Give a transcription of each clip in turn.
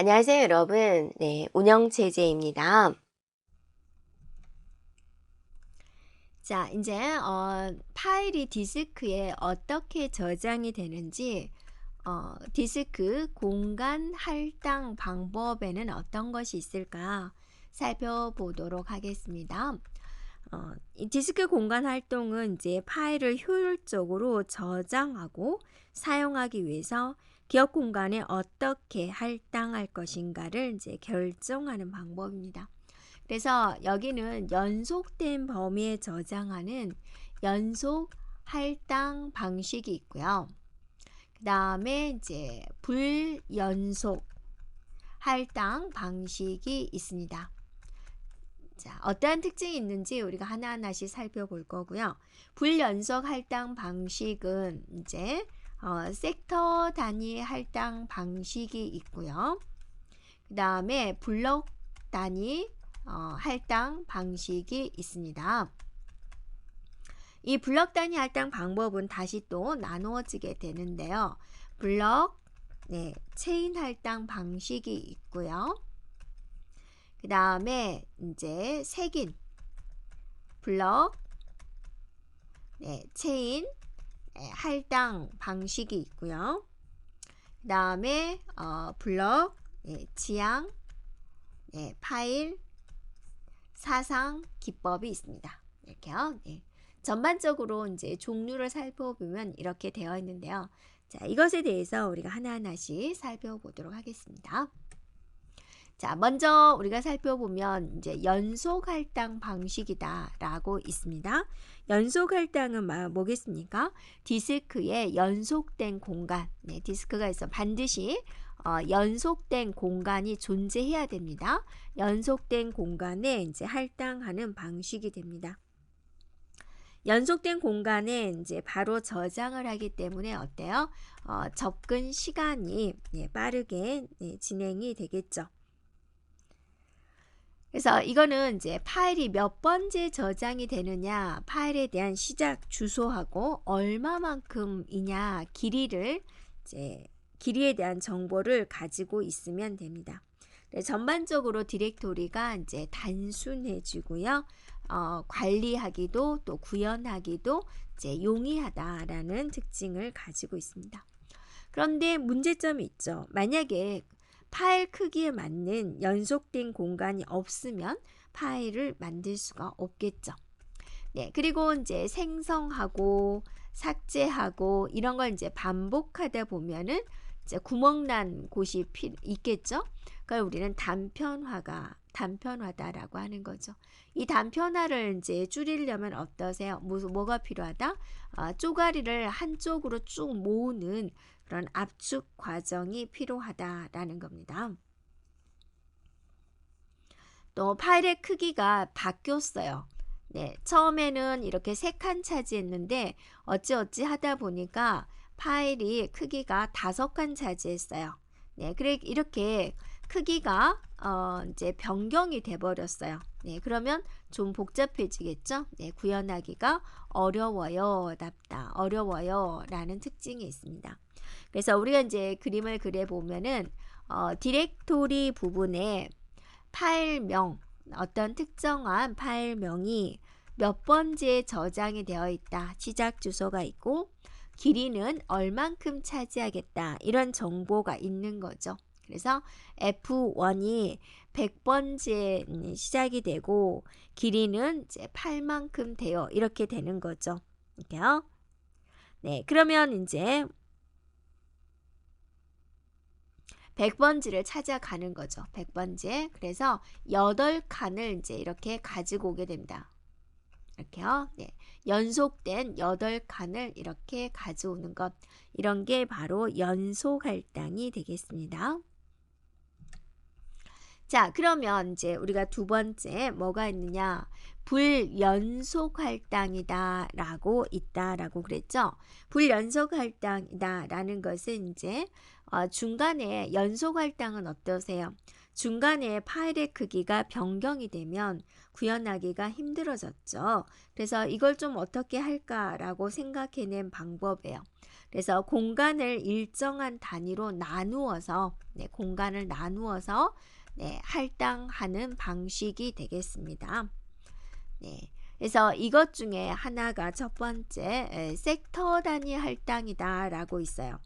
안녕하세요, 여러분. 네, 운영체제입니다. 자, 이제 파일이 디스크에 어떻게 저장이 되는지, 디스크 공간 할당 방법에는 어떤 것이 있을까 살펴보도록 하겠습니다. 이 디스크 공간 활동은 이제 파일을 효율적으로 저장하고 사용하기 위해서 기억 공간에 어떻게 할당할 것인가를 이제 결정하는 방법입니다. 그래서 여기는 연속된 범위에 저장하는 연속 할당 방식이 있고요. 그 다음에 이제 불연속 할당 방식이 있습니다. 자, 어떠한 특징이 있는지 우리가 하나하나씩 살펴볼 거고요. 불연속 할당 방식은 이제 섹터 단위 할당 방식이 있고요. 그 다음에 블록 단위 할당 방식이 있습니다. 이 블록 단위 할당 방법은 다시 또 나누어지게 되는데요. 블록, 체인 할당 방식이 있고요. 그 다음에 이제 색인 블럭, 체인, 할당 방식이 있고요. 그 다음에 블럭, 지향, 파일, 사상, 기법이 있습니다. 이렇게요. 전반적으로 이제 종류를 살펴보면 이렇게 되어 있는데요. 자, 이것에 대해서 우리가 하나하나씩 살펴보도록 하겠습니다. 자, 먼저 우리가 살펴보면 이제 연속 할당 방식이다 라고 있습니다. 연속 할당은 뭐겠습니까? 디스크에 연속된 공간, 디스크가 있어 반드시 연속된 공간이 존재해야 됩니다. 연속된 공간에 이제 할당하는 방식이 됩니다. 연속된 공간에 이제 바로 저장을 하기 때문에 어때요? 접근 시간이 빠르게 진행이 되겠죠. 그래서 이거는 이제 파일이 몇 번째 저장이 되느냐, 파일에 대한 시작 주소하고 얼마만큼이냐 길이에 대한 정보를 가지고 있으면 됩니다. 전반적으로 디렉토리가 이제 단순해지고요. 관리하기도 또 구현하기도 이제 용이하다라는 특징을 가지고 있습니다. 그런데 문제점이 있죠. 만약에 파일 크기에 맞는 연속된 공간이 없으면 파일을 만들 수가 없겠죠. 그리고 이제 생성하고 삭제하고 이런 걸 이제 반복하다 보면은 이제 구멍난 곳이 있겠죠. 그걸 우리는 단편화다라고 하는 거죠. 이 단편화를 이제 줄이려면 어떠세요? 뭐가 필요하다? 쪼가리를 한쪽으로 쭉 모으는 그런 압축 과정이 필요하다라는 겁니다. 또 파일의 크기가 바뀌었어요. 처음에는 이렇게 3칸 차지했는데 어찌어찌 하다 보니까 파일이 크기가 5칸 차지했어요. 그래 이렇게 크기가 이제 변경이 돼 버렸어요. 그러면 좀 복잡해지겠죠? 구현하기가 어려워요 라는 특징이 있습니다. 그래서 우리가 이제 그림을 그려 보면은 디렉토리 부분에 파일명, 어떤 특정한 파일명이 몇 번째 저장이 되어 있다. 시작 주소가 있고 길이는 얼만큼 차지하겠다. 이런 정보가 있는 거죠. 그래서 F1이 100번째 시작이 되고 길이는 이제 8만큼 돼요. 이렇게 되는 거죠. 이렇게요. 그러면 이제 100번지를 찾아가는 거죠. 100번지. 그래서 8칸을 이제 이렇게 가지고 오게 됩니다. 이렇게요. 연속된 8칸을 이렇게 가져오는 것. 이런 게 바로 연속 할당이 되겠습니다. 자, 그러면 이제 우리가 두 번째 뭐가 있느냐? 불연속 할당이다 라고 있다라고 그랬죠. 불연속 할당이다 라는 것은 이제 중간에 연속 할당은 어떠세요? 중간에 파일의 크기가 변경이 되면 구현하기가 힘들어졌죠. 그래서 이걸 좀 어떻게 할까라고 생각해낸 방법이에요. 그래서 공간을 일정한 단위로 나누어서 공간을 나누어서 할당하는 방식이 되겠습니다. 그래서 이것 중에 하나가 첫 번째 섹터 단위 할당이다 라고 있어요.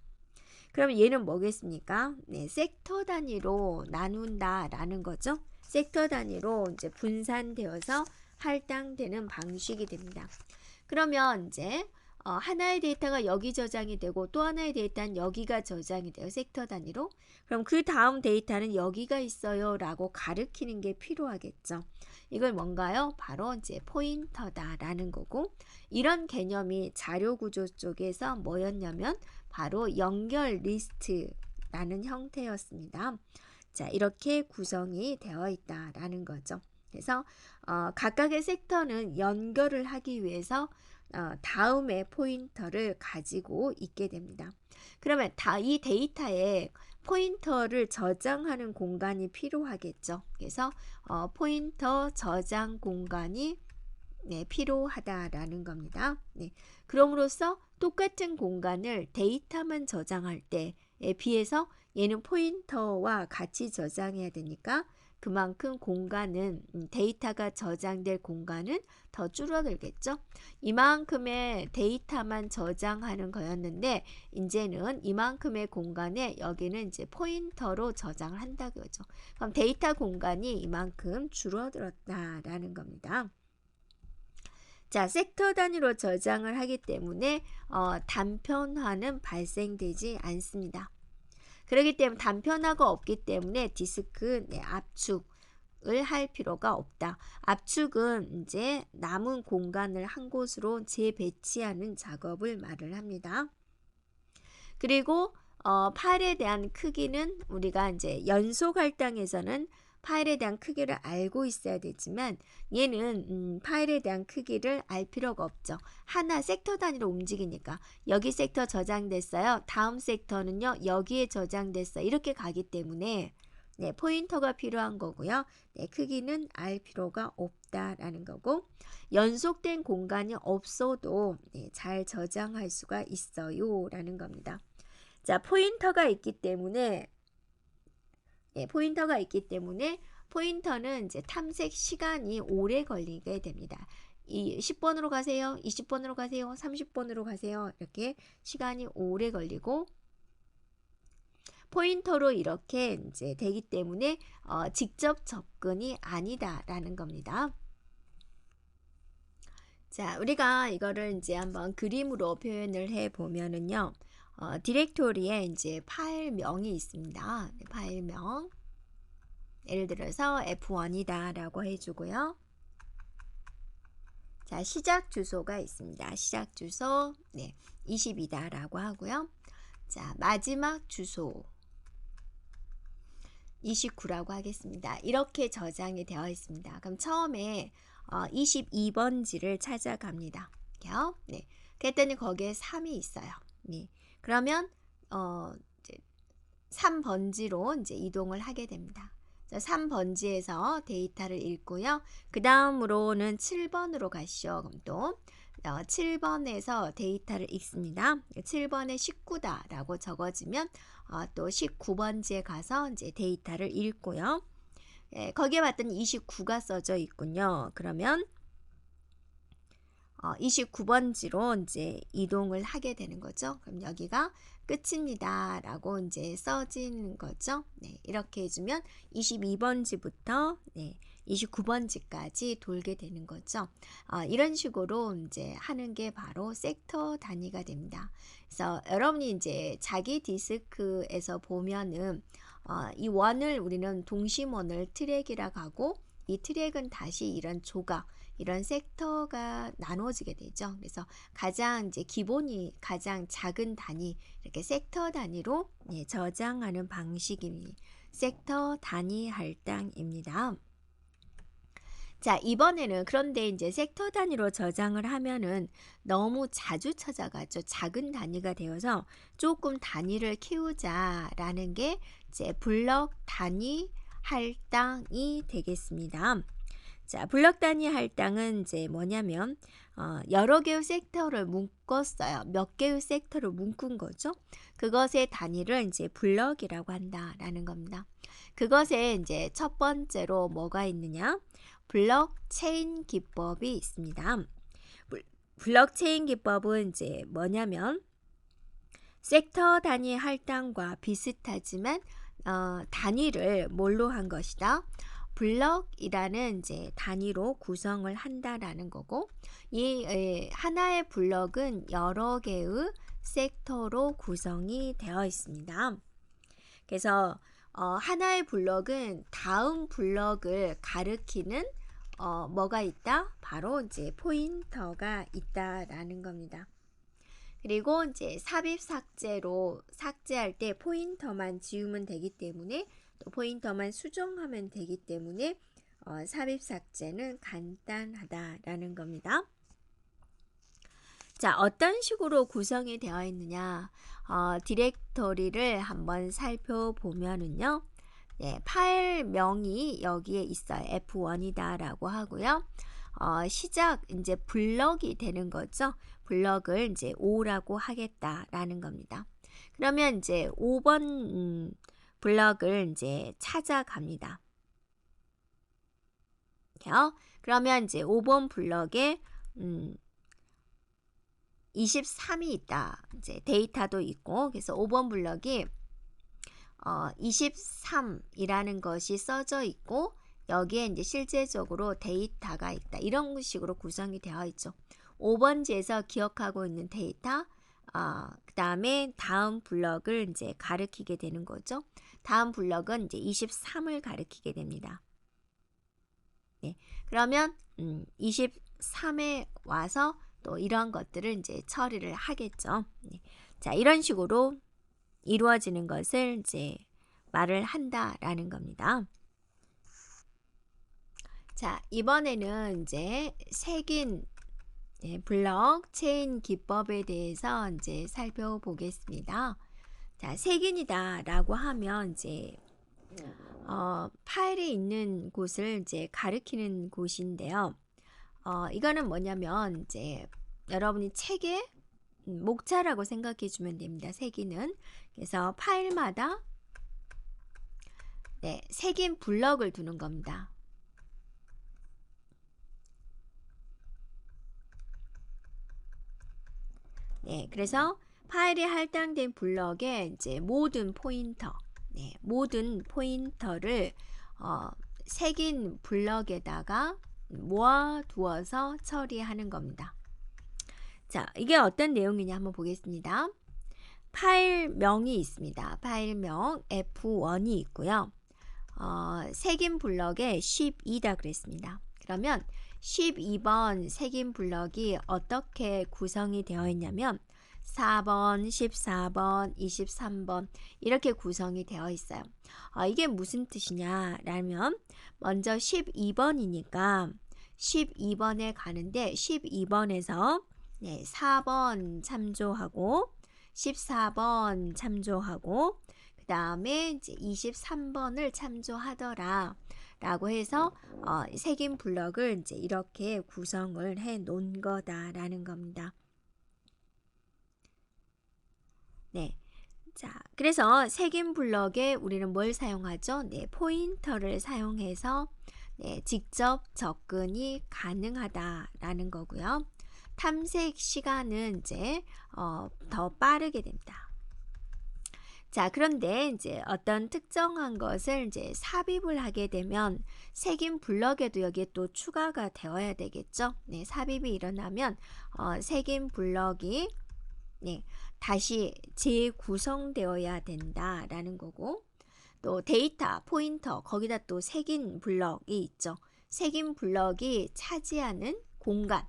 그럼 얘는 뭐겠습니까? 섹터 단위로 나눈다 라는 거죠. 섹터 단위로 이제 분산되어서 할당되는 방식이 됩니다. 그러면 이제 하나의 데이터가 여기 저장이 되고 또 하나의 데이터는 여기가 저장이 돼요. 섹터 단위로. 그럼 그 다음 데이터는 여기가 있어요 라고 가르치는 게 필요하겠죠. 이걸 뭔가요? 바로 이제 포인터다라는 거고, 이런 개념이 자료 구조 쪽에서 뭐였냐면 바로 연결 리스트라는 형태였습니다. 자, 이렇게 구성이 되어 있다라는 거죠. 그래서 각각의 섹터는 연결을 하기 위해서 다음에 포인터를 가지고 있게 됩니다. 그러면 이 데이터에 포인터를 저장하는 공간이 필요하겠죠. 그래서 포인터 저장 공간이 필요하다라는 겁니다. 그럼으로써 똑같은 공간을 데이터만 저장할 때에 비해서 얘는 포인터와 같이 저장해야 되니까 그만큼 공간은 데이터가 저장될 공간은 더 줄어들겠죠. 이만큼의 데이터만 저장하는 거였는데 이제는 이만큼의 공간에 여기는 이제 포인터로 저장을 한다고죠. 그럼 데이터 공간이 이만큼 줄어들었다라는 겁니다. 자, 섹터 단위로 저장을 하기 때문에 단편화는 발생되지 않습니다. 그렇기 때문에 단편화가 없기 때문에 디스크 압축을 할 필요가 없다. 압축은 이제 남은 공간을 한 곳으로 재배치하는 작업을 말을 합니다. 그리고 파일에 대한 크기는 우리가 이제 연속 할당에서는 파일에 대한 크기를 알고 있어야 되지만 얘는 파일에 대한 크기를 알 필요가 없죠. 하나 섹터 단위로 움직이니까 여기 섹터 저장됐어요. 다음 섹터는요. 여기에 저장됐어요. 이렇게 가기 때문에 포인터가 필요한 거고요. 크기는 알 필요가 없다라는 거고, 연속된 공간이 없어도 잘 저장할 수가 있어요 라는 겁니다. 자, 포인터가 있기 때문에 포인터는 이제 탐색 시간이 오래 걸리게 됩니다. 10번으로 가세요, 20번으로 가세요, 30번으로 가세요. 이렇게 시간이 오래 걸리고 포인터로 이렇게 이제 되기 때문에 직접 접근이 아니다라는 겁니다. 자, 우리가 이거를 이제 한번 그림으로 표현을 해 보면은요. 디렉토리에 이제 파일명이 있습니다. 파일명. 예를 들어서 F1이다 라고 해주고요. 자, 시작 주소가 있습니다. 시작 주소 20이다 라고 하고요. 자, 마지막 주소 29라고 하겠습니다. 이렇게 저장이 되어 있습니다. 그럼 처음에 22번지를 찾아갑니다. 그랬더니 거기에 3이 있어요. 그러면 이제 3번지로 이제 이동을 하게 됩니다. 3번지에서 데이터를 읽고요. 그 다음으로는 7번으로 가시죠. 그럼 또 7번에서 데이터를 읽습니다. 7번에 19다 라고 적어지면 또 19번지에 가서 이제 데이터를 읽고요. 거기에 봤더니 29가 써져 있군요. 그러면 29번지로 이제 이동을 하게 되는 거죠. 그럼 여기가 끝입니다 라고 이제 써진 거죠. 이렇게 해주면 22번지부터 29번지까지 돌게 되는 거죠. 이런 식으로 이제 하는 게 바로 섹터 단위가 됩니다. 그래서 여러분이 이제 자기 디스크에서 보면은 이 원을 우리는 동심원을 트랙이라고 하고, 이 트랙은 다시 이런 조각, 이런 섹터가 나눠지게 되죠. 그래서 가장 이제 기본이 가장 작은 단위, 이렇게 섹터 단위로 저장하는 방식이 섹터 단위 할당입니다. 자, 이번에는 그런데 이제 섹터 단위로 저장을 하면은 너무 자주 찾아가죠. 작은 단위가 되어서 조금 단위를 키우자라는 게 이제 블럭 단위 할당이 되겠습니다. 자, 블럭 단위 할당은 이제 뭐냐면 여러 개의 섹터를 묶었어요. 몇 개의 섹터를 묶은 거죠. 그것의 단위를 이제 블럭이라고 한다라는 겁니다. 그것에 이제 첫 번째로 뭐가 있느냐? 블록체인 기법이 있습니다. 블록체인 기법은 이제 뭐냐면 섹터 단위 할당과 비슷하지만 단위를 뭘로 한 것이다? 블럭이라는 이제 단위로 구성을 한다라는 거고, 이 하나의 블럭은 여러 개의 섹터로 구성이 되어 있습니다. 그래서 하나의 블럭은 다음 블럭을 가리키는 뭐가 있다? 바로 이제 포인터가 있다라는 겁니다. 그리고 이제 삽입 삭제로 삭제할 때 포인터만 지우면 되기 때문에, 또 포인터만 수정하면 되기 때문에 삽입 삭제는 간단하다라는 겁니다. 자, 어떤 식으로 구성이 되어 있느냐? 디렉토리를 한번 살펴보면은요. 네, 파일명이 여기에 있어요. F1이다 라고 하고요. 시작 이제 블럭이 되는 거죠. 블럭을 이제 5라고 하겠다라는 겁니다. 그러면 이제 5번 블럭을 이제 찾아갑니다. 그러면 이제 5번 블럭에 23이 있다. 이제 데이터도 있고, 그래서 5번 블럭이 23이라는 것이 써져 있고, 여기에 이제 실제적으로 데이터가 있다. 이런 식으로 구성이 되어 있죠. 5번지에서 기억하고 있는 데이터, 그 다음에 다음 블럭을 이제 가리키게 되는 거죠. 다음 블럭은 이제 23을 가리키게 됩니다. 네, 그러면 23에 와서 또 이런 것들을 이제 처리를 하겠죠. 네. 자, 이런 식으로 이루어지는 것을 이제 말을 한다라는 겁니다. 자, 이번에는 이제 색인 블록체인 기법에 대해서 이제 살펴보겠습니다. 자, 색인이다라고 하면 이제 파일이 있는 곳을 이제 가리키는 곳인데요. 이거는 뭐냐면 이제 여러분이 책에 목차라고 생각해 주면 됩니다. 색인은. 그래서 파일마다 색인 블럭을 두는 겁니다. 네, 그래서 파일이 할당된 블럭에 이제 모든 포인터, 모든 포인터를 색인 블럭에다가 모아 두어서 처리하는 겁니다. 자, 이게 어떤 내용이냐 한번 보겠습니다. 파일명이 있습니다. 파일명 F1이 있고요. 색인 블럭에 12다 그랬습니다. 그러면 12번 색인 블럭이 어떻게 구성이 되어 있냐면 4번, 14번, 23번 이렇게 구성이 되어 있어요. 이게 무슨 뜻이냐라면 먼저 12번이니까 12번에 가는데 12번에서 4번 참조하고 14번 참조하고 그 다음에 이제 23번을 참조하더라 라고 해서 색인 블럭을 이제 이렇게 구성을 해 놓은 거다라는 겁니다. 네. 자, 그래서 색인 블럭에 우리는 뭘 사용하죠? 포인터를 사용해서 직접 접근이 가능하다라는 거고요. 탐색 시간은 이제 더 빠르게 됩니다. 자, 그런데 이제 어떤 특정한 것을 이제 삽입을 하게 되면 색인 블럭에도 여기에 또 추가가 되어야 되겠죠. 삽입이 일어나면 색인 블럭이 다시 재구성되어야 된다라는 거고, 또 데이터, 포인터, 거기다 또 색인 블럭이 있죠. 색인 블럭이 차지하는 공간,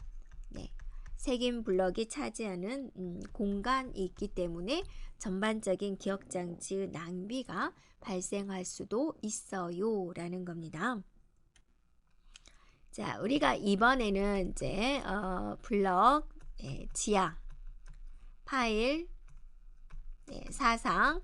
색인 블럭이 차지하는 공간이 있기 때문에 전반적인 기억장치의 낭비가 발생할 수도 있어요 라는 겁니다. 자, 우리가 이번에는 이제 블럭 지향 파일 사상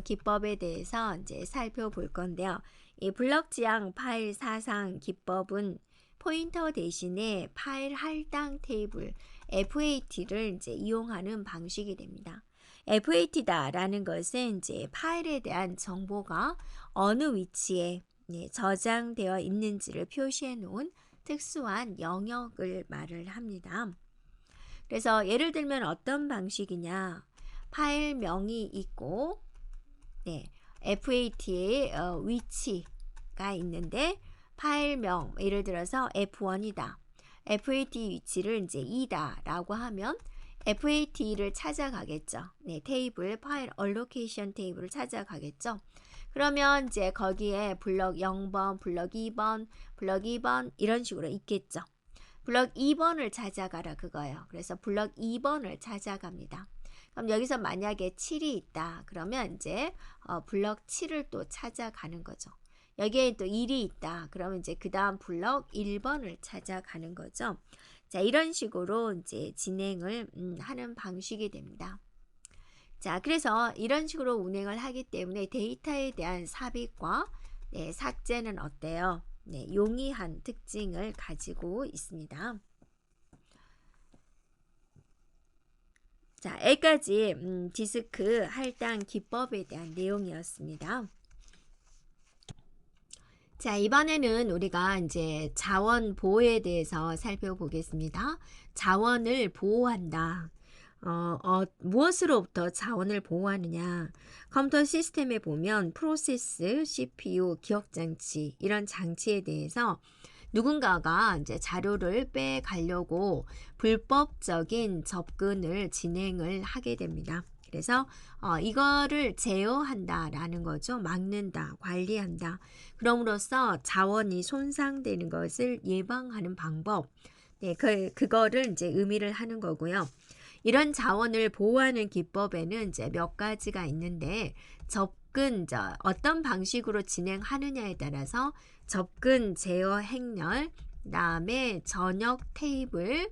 기법에 대해서 이제 살펴볼 건데요. 이 블럭 지향 파일 사상 기법은 포인터 대신에 파일 할당 테이블 FAT를 이제 이용하는 방식이 됩니다. FAT다라는 것은 이제 파일에 대한 정보가 어느 위치에 저장되어 있는지를 표시해 놓은 특수한 영역을 말을 합니다. 그래서 예를 들면 어떤 방식이냐? 파일명이 있고 FAT의 위치가 있는데 파일명 예를 들어서 F1이다. FAT 위치를 이제 2다 라고 하면 FAT를 찾아가겠죠. 테이블 파일 얼로케이션 테이블을 찾아가겠죠. 그러면 이제 거기에 블럭 0번, 블럭 2번, 블럭 2번 이런 식으로 있겠죠. 블럭 2번을 찾아가라 그거예요. 그래서 블럭 2번을 찾아갑니다. 그럼 여기서 만약에 7이 있다. 그러면 이제 블럭 7을 또 찾아가는 거죠. 여기에 또 1이 있다. 그러면 이제 그 다음 블럭 1번을 찾아가는 거죠. 자, 이런 식으로 이제 진행을 하는 방식이 됩니다. 자, 그래서 이런 식으로 운행을 하기 때문에 데이터에 대한 삽입과 삭제는 어때요? 용이한 특징을 가지고 있습니다. 자, 여기까지 디스크 할당 기법에 대한 내용이었습니다. 자, 이번에는 우리가 이제 자원 보호에 대해서 살펴보겠습니다. 자원을 보호한다. 무엇으로부터 자원을 보호하느냐? 컴퓨터 시스템에 보면 프로세스, CPU, 기억장치 이런 장치에 대해서 누군가가 이제 자료를 빼가려고 불법적인 접근을 진행을 하게 됩니다. 그래서 이거를 제어한다라는 거죠. 막는다, 관리한다. 그럼으로써 자원이 손상되는 것을 예방하는 방법. 그거를 이제 의미를 하는 거고요. 이런 자원을 보호하는 기법에는 이제 몇 가지가 있는데 어떤 방식으로 진행하느냐에 따라서 접근 제어 행렬, 그다음에 전역 테이블,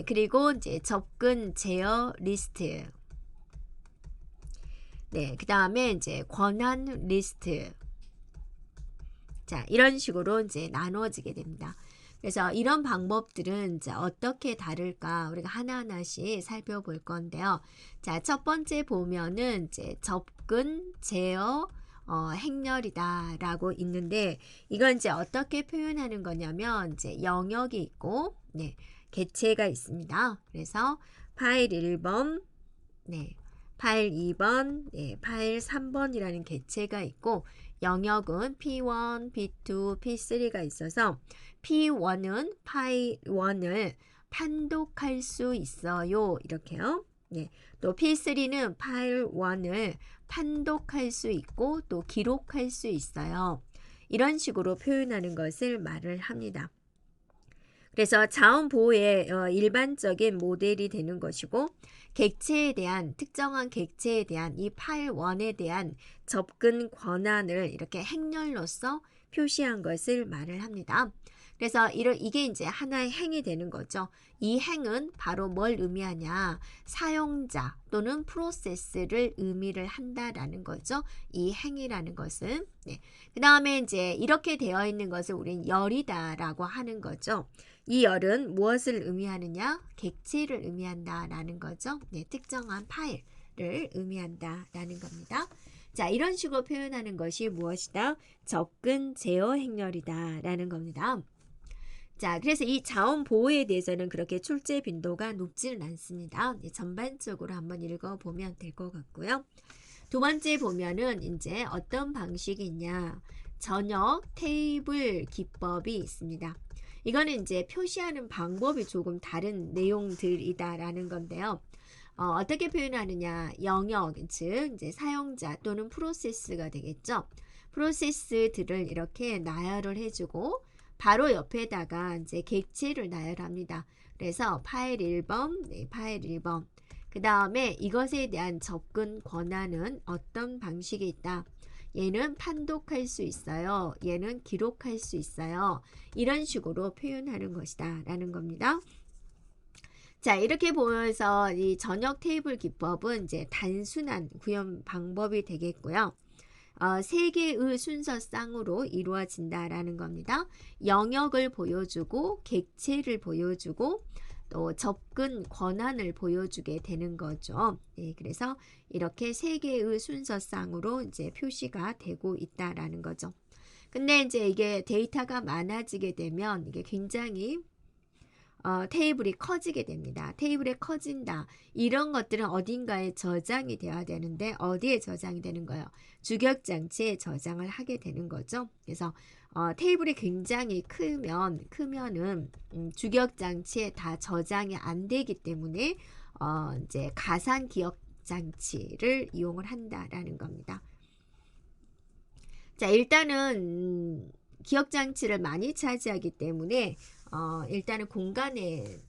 그리고 이제 접근 제어 리스트, 그다음에 이제 권한 리스트. 자, 이런 식으로 이제 나누어지게 됩니다. 그래서 이런 방법들은 이제 어떻게 다를까 우리가 하나하나씩 살펴볼 건데요. 자, 첫 번째 보면은 이제 접근 제어 행렬이다라고 있는데 이건 이제 어떻게 표현하는 거냐면 이제 영역이 있고 객체가 있습니다. 그래서 파일 1번, 파일 2번, 파일 3번이라는 객체가 있고 영역은 P1, P2, P3가 있어서 P1은 파일 1을 판독할 수 있어요. 이렇게요. 또 P3는 파일 1을 판독할 수 있고 또 기록할 수 있어요. 이런 식으로 표현하는 것을 말을 합니다. 그래서 자원 보호의 일반적인 모델이 되는 것이고 특정한 객체에 대한 이 파일 1에 대한 접근 권한을 이렇게 행렬로서 표시한 것을 말을 합니다. 그래서 이게 이제 하나의 행이 되는 거죠. 이 행은 바로 뭘 의미하냐? 사용자 또는 프로세스를 의미를 한다라는 거죠. 이 행이라는 것은. 그 다음에 이제 이렇게 되어 있는 것을 우린 열이다라고 하는 거죠. 이 열은 무엇을 의미하느냐? 객체를 의미한다라는 거죠. 특정한 파일을 의미한다라는 겁니다. 자, 이런 식으로 표현하는 것이 무엇이다? 접근 제어 행렬이다라는 겁니다. 자, 그래서 이 자원 보호에 대해서는 그렇게 출제 빈도가 높지는 않습니다. 전반적으로 한번 읽어보면 될 것 같고요. 두 번째 보면은 이제 어떤 방식이 있냐? 전역 테이블 기법이 있습니다. 이거는 이제 표시하는 방법이 조금 다른 내용들이다라는 건데요. 어떻게 표현하느냐? 영역, 즉 이제 사용자 또는 프로세스가 되겠죠. 프로세스들을 이렇게 나열을 해주고 바로 옆에다가 이제 객체를 나열합니다. 그래서 파일 1번, 파일 1번. 그 다음에 이것에 대한 접근 권한은 어떤 방식이 있다. 얘는 판독할 수 있어요. 얘는 기록할 수 있어요. 이런 식으로 표현하는 것이다 라는 겁니다. 자, 이렇게 보면서 이 전역 테이블 기법은 이제 단순한 구현 방법이 되겠고요. 세 개의 순서쌍으로 이루어진다라는 겁니다. 영역을 보여주고 객체를 보여주고 또 접근 권한을 보여주게 되는 거죠. 네, 그래서 이렇게 세 개의 순서쌍으로 이제 표시가 되고 있다라는 거죠. 근데 이제 이게 데이터가 많아지게 되면 이게 굉장히 테이블이 커지게 됩니다. 테이블이 커진다. 이런 것들은 어딘가에 저장이 되어야 되는데 어디에 저장이 되는 거예요? 주격장치에 저장을 하게 되는 거죠. 그래서 테이블이 굉장히 크면은 주격장치에 다 저장이 안 되기 때문에 이제 가상 기억장치를 이용을 한다라는 겁니다. 자, 일단은 기억장치를 많이 차지하기 때문에 일단은 공간에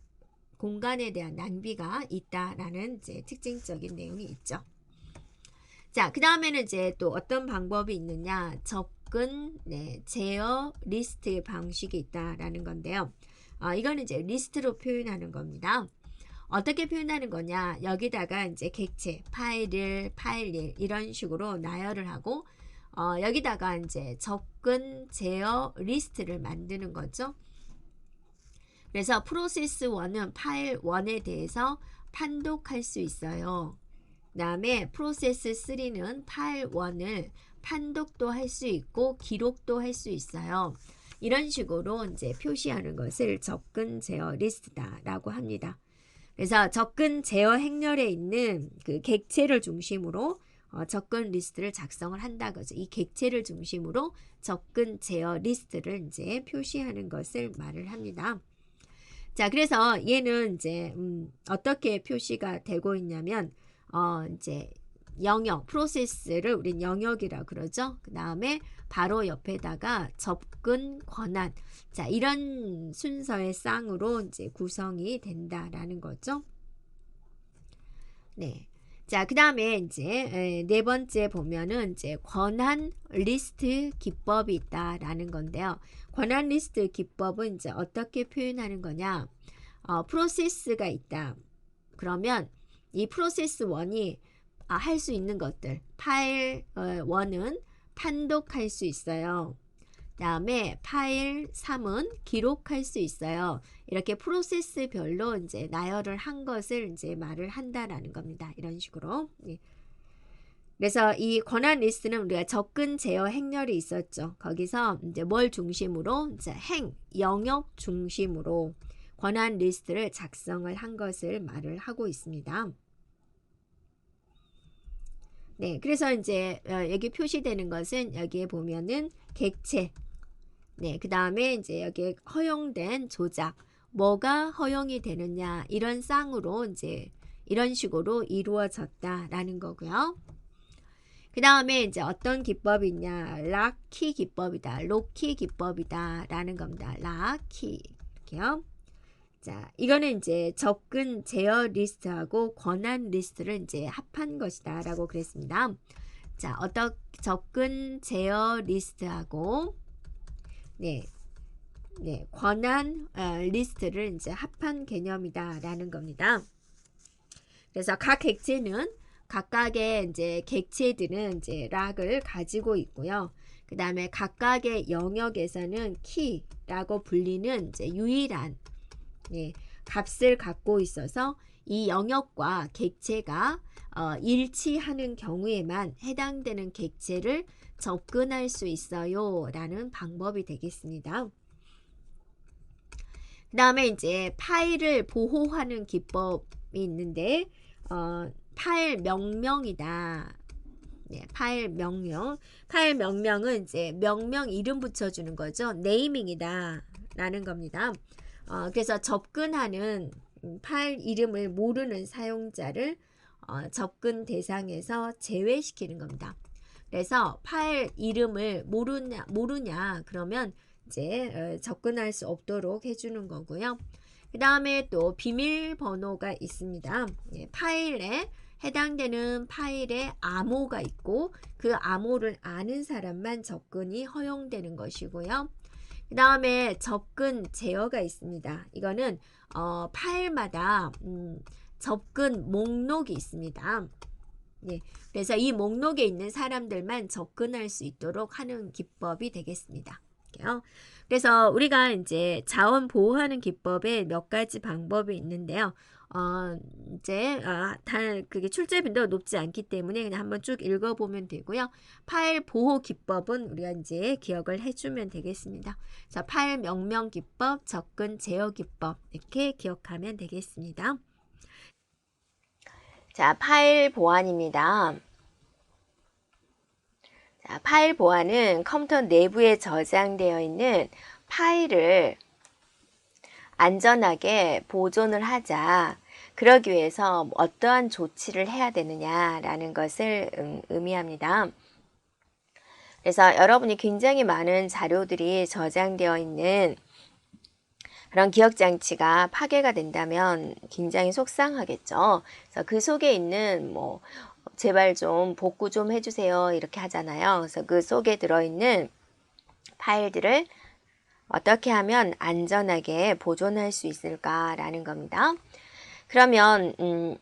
대한 낭비가 있다라는 이제 특징적인 내용이 있죠. 자, 그 다음에는 이제 또 어떤 방법이 있느냐? 접근, 제어, 리스트 방식이 있다라는 건데요. 이거는 이제 리스트로 표현하는 겁니다. 어떻게 표현하는 거냐? 여기다가 이제 객체, 파일 1, 파일 1 이런 식으로 나열을 하고 여기다가 이제 접근, 제어, 리스트를 만드는 거죠. 그래서 프로세스 1은 파일 1에 대해서 판독할 수 있어요. 그 다음에 프로세스 3는 파일 1을 판독도 할 수 있고 기록도 할 수 있어요. 이런 식으로 이제 표시하는 것을 접근 제어 리스트다라고 합니다. 그래서 접근 제어 행렬에 있는 그 객체를 중심으로 접근 리스트를 작성을 한다 거죠. 이 객체를 중심으로 접근 제어 리스트를 이제 표시하는 것을 말을 합니다. 자, 그래서 얘는 이제 어떻게 표시가 되고 있냐면 이제 영역, 프로세스를 우린 영역이라 그러죠. 그 다음에 바로 옆에다가 접근 권한. 자, 이런 순서의 쌍으로 이제 구성이 된다라는 거죠. 네. 자, 그 다음에 이제 네 번째 보면은 이제 권한 리스트 기법이 있다라는 건데요. 권한 리스트 기법은 이제 어떻게 표현하는 거냐? 프로세스가 있다. 그러면 이 프로세스 1이 할 수 있는 것들, 파일 1은 판독할 수 있어요. 그 다음에 파일 3은 기록할 수 있어요. 이렇게 프로세스별로 이제 나열을 한 것을 이제 말을 한다라는 겁니다. 이런 식으로. 예. 그래서 이 권한 리스트는 우리가 접근 제어 행렬이 있었죠. 거기서 이제 뭘 중심으로 이제 영역 중심으로 권한 리스트를 작성을 한 것을 말을 하고 있습니다. 네, 그래서 이제 여기 표시되는 것은 여기에 보면은 객체, 네, 그 다음에 이제 여기에 허용된 조작, 뭐가 허용이 되느냐 이런 쌍으로 이제 이런 식으로 이루어졌다라는 거고요. 그 다음에 이제 어떤 기법이 있냐? 락키 기법이다. 로키 기법이다. 라는 겁니다. 락키. 이렇게요. 자, 이거는 이제 접근 제어 리스트하고 권한 리스트를 이제 합한 것이다. 라고 그랬습니다. 자, 접근 제어 리스트하고, 권한 리스트를 이제 합한 개념이다. 라는 겁니다. 그래서 각 객체는 각각의 이제 객체들은 이제 락을 가지고 있고요. 그 다음에 각각의 영역에서는 키라고 불리는 이제 유일한 값을 갖고 있어서 이 영역과 객체가 일치하는 경우에만 해당되는 객체를 접근할 수 있어요. 라는 방법이 되겠습니다. 그 다음에 이제 파일을 보호하는 기법이 있는데 파일 명명이다. 네, 파일 명명. 파일 명명은 이제 명명 이름 붙여주는 거죠. 네이밍이다. 라는 겁니다. 그래서 접근하는 파일 이름을 모르는 사용자를 접근 대상에서 제외시키는 겁니다. 그래서 파일 이름을 모르냐 그러면 이제 접근할 수 없도록 해주는 거고요. 그 다음에 또 비밀번호가 있습니다. 파일에 해당되는 파일에 암호가 있고 그 암호를 아는 사람만 접근이 허용되는 것이고요. 그 다음에 접근 제어가 있습니다. 이거는 파일마다 접근 목록이 있습니다. 네, 그래서 이 목록에 있는 사람들만 접근할 수 있도록 하는 기법이 되겠습니다. 그래서 우리가 이제 자원 보호하는 기법에 몇 가지 방법이 있는데요. 이제 그게 출제 빈도가 높지 않기 때문에 그냥 한번 쭉 읽어보면 되고요. 파일 보호 기법은 우리가 이제 기억을 해주면 되겠습니다. 자, 파일 명명 기법, 접근 제어 기법 이렇게 기억하면 되겠습니다. 자, 파일 보안입니다. 자, 파일 보안은 컴퓨터 내부에 저장되어 있는 파일을 안전하게 보존을 하자. 그러기 위해서 어떠한 조치를 해야 되느냐라는 것을 의미합니다. 그래서 여러분이 굉장히 많은 자료들이 저장되어 있는 그런 기억장치가 파괴가 된다면 굉장히 속상하겠죠. 그래서 그 속에 있는 제발 좀 복구 좀 해주세요 이렇게 하잖아요. 그래서 그 속에 들어있는 파일들을 어떻게 하면 안전하게 보존할 수 있을까라는 겁니다. 그러면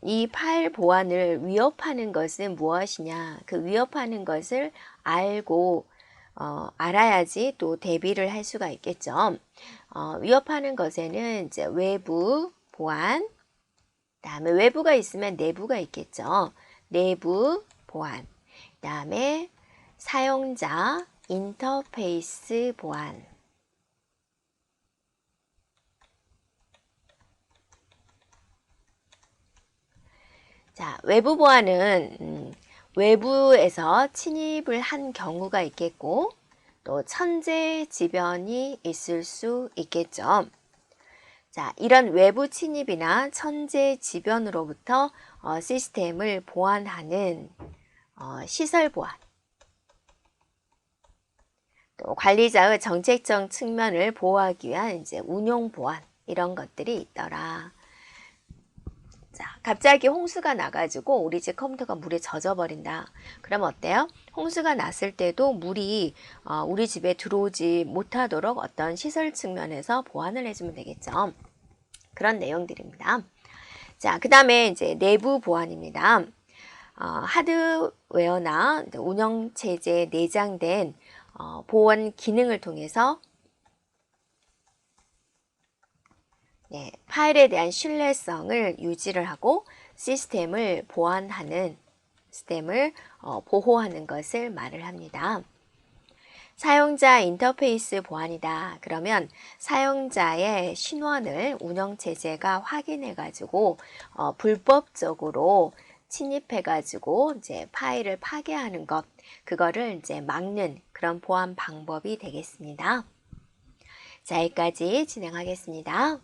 이 파일 보안을 위협하는 것은 무엇이냐? 그 위협하는 것을 알고 알아야지 또 대비를 할 수가 있겠죠. 위협하는 것에는 이제 외부 보안, 그다음에 외부가 있으면 내부가 있겠죠. 내부 보안, 그다음에 사용자 인터페이스 보안. 자, 외부 보안은 외부에서 침입을 한 경우가 있겠고 또 천재지변이 있을 수 있겠죠. 자, 이런 외부 침입이나 천재지변으로부터 시스템을 보안하는 시설 보안, 또 관리자의 정책적 측면을 보호하기 위한 이제 운용 보안 이런 것들이 있더라. 자, 갑자기 홍수가 나가지고 우리 집 컴퓨터가 물에 젖어버린다. 그럼 어때요? 홍수가 났을 때도 물이 우리 집에 들어오지 못하도록 어떤 시설 측면에서 보완을 해주면 되겠죠. 그런 내용들입니다. 자, 그 다음에 이제 내부 보안입니다. 하드웨어나 운영체제에 내장된 보안 기능을 통해서 파일에 대한 신뢰성을 유지를 하고 시스템을 보완하는, 시스템을 보호하는 것을 말을 합니다. 사용자 인터페이스 보안이다. 그러면 사용자의 신원을 운영체제가 확인해 가지고 불법적으로 침입해 가지고 이제 파일을 파괴하는 것, 그거를 이제 막는 그런 보안 방법이 되겠습니다. 자, 여기까지 진행하겠습니다.